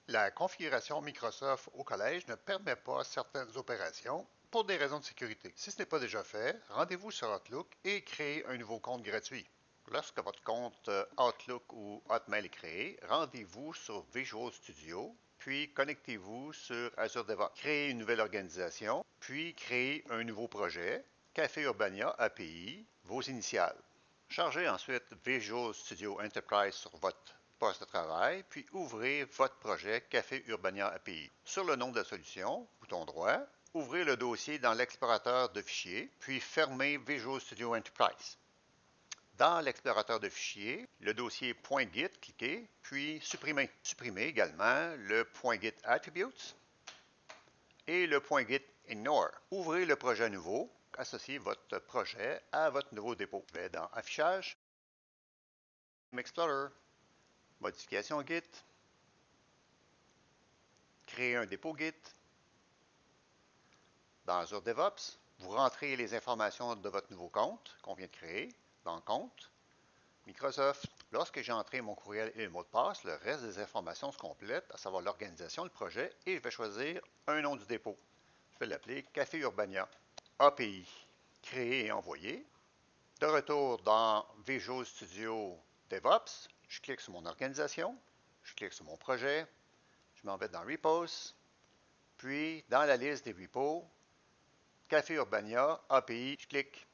La configuration Microsoft au collège ne permet pas certaines opérations pour des raisons de sécurité. Si ce n'est pas déjà fait, rendez-vous sur Outlook et créez un nouveau compte gratuit. Lorsque votre compte Outlook ou Hotmail est créé, rendez-vous sur Visual Studio, puis connectez-vous sur Azure DevOps. Créez une nouvelle organisation, puis créez un nouveau projet, Café Urbania API, vos initiales. Chargez ensuite Visual Studio Enterprise sur votre poste de travail, puis ouvrez votre projet Café Urbania API. Sur le nom de la solution, bouton droit, ouvrez le dossier dans l'explorateur de fichiers, puis fermez Visual Studio Enterprise. Dans l'explorateur de fichiers, le dossier .git, cliquez, puis supprimez. Supprimez également le .git Attributes et le .git Ignore. Ouvrez le projet nouveau, associez votre projet à votre nouveau dépôt. Je vais dans Affichage, Explorer, Modification Git, créer un dépôt Git. Dans Azure DevOps, vous rentrez les informations de votre nouveau compte qu'on vient de créer dans Compte, Microsoft. Lorsque j'ai entré mon courriel et le mot de passe, le reste des informations se complètent, à savoir l'organisation, le projet, et je vais choisir un nom du dépôt. Je vais l'appeler Café Urbania API. Créer et envoyer. De retour dans Visual Studio DevOps, je clique sur mon organisation, je clique sur mon projet, je m'en vais dans Repos, puis dans la liste des repos, Café Urbania API, je clique.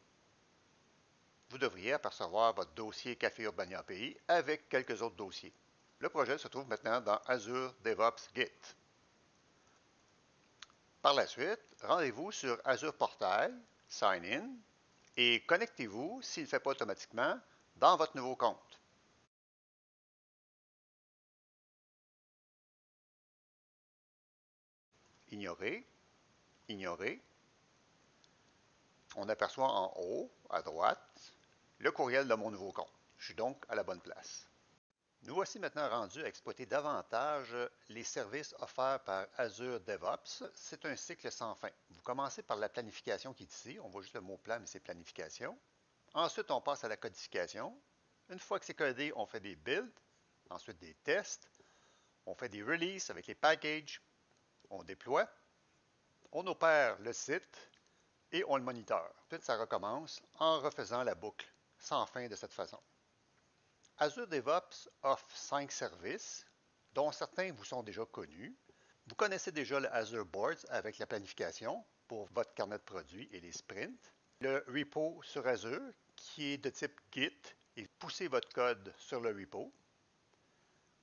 Vous devriez apercevoir votre dossier Café Urbania API avec quelques autres dossiers. Le projet se trouve maintenant dans Azure DevOps Git. Par la suite, rendez-vous sur Azure Portail, Sign In, et connectez-vous, s'il ne le fait pas automatiquement, dans votre nouveau compte. Ignorer, ignorer. On aperçoit en haut, à droite, le courriel de mon nouveau compte. Je suis donc à la bonne place. Nous voici maintenant rendus à exploiter davantage les services offerts par Azure DevOps. C'est un cycle sans fin. Vous commencez par la planification qui est ici. On voit juste le mot plan, mais c'est planification. Ensuite, on passe à la codification. Une fois que c'est codé, on fait des builds, ensuite des tests. On fait des releases avec les packages. On déploie. On opère le site et on le monitore. Ensuite, ça recommence en refaisant la boucle sans fin de cette façon. Azure DevOps offre 5 services, dont certains vous sont déjà connus. Vous connaissez déjà le Azure Boards avec la planification pour votre carnet de produits et les sprints. Le repo sur Azure qui est de type Git et poussez votre code sur le repo.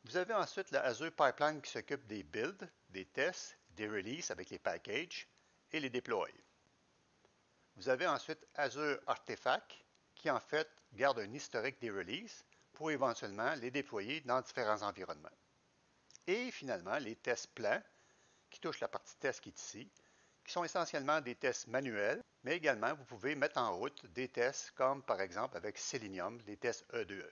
Vous avez ensuite le Azure Pipeline qui s'occupe des builds, des tests, des releases avec les packages et les déploys. Vous avez ensuite Azure Artifact qui en fait garde un historique des releases pour éventuellement les déployer dans différents environnements. Et finalement, les tests plans qui touchent la partie test qui est ici, qui sont essentiellement des tests manuels, mais également vous pouvez mettre en route des tests comme par exemple avec Selenium, les tests E2E.